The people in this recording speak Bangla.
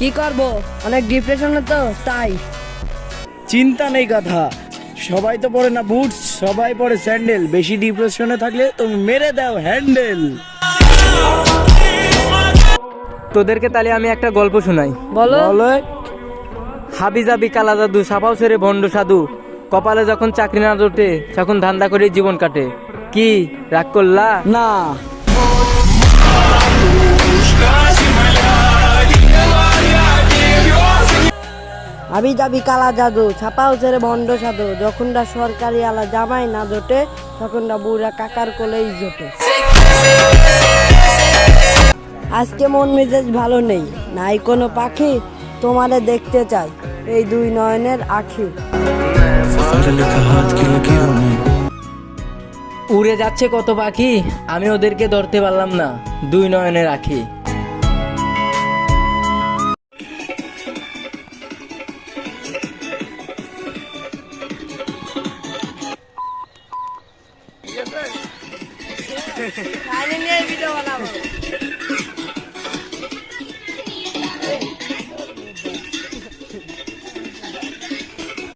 কি করব, অনেক ডিপ্রেশনে তো তাই। চিন্তা নেই কথা, সবাই তো পড়ে না বুটস, সবাই পড়ে স্যান্ডেল। বেশি ডিপ্রেশনে থাকলে তুমি মেরে দাও হ্যান্ডেল। তোদেরকে তাহলে আমি একটা গল্প শোনাই। বলো। হাবি জাবি কালা জাদু সাপাও ছেড়ে ভণ্ড সাধু, কপালে যখন চাকরি না জোটে তখন ধান্দা করে জীবন কাটে। কি রাগ করলা? না, আবি যাবি কালা জাদু ছাপাও ছেড়ে ভণ্ড সাধু, যখনটা সরকারি আলা জামাই না জোটে তখনটা বুড়া কাকার কোলেই জোটে। আজকে মন মেজাজ ভালো নেই, নাই কোনো পাখি তোমারে দেখতে চাই এই দুই নয়নের আখি। উড়ে যাচ্ছে কত পাখি, আমি ওদেরকে ধরতে পারলাম না, দুই নয়নে রাখি। ভিডিও বানাবো।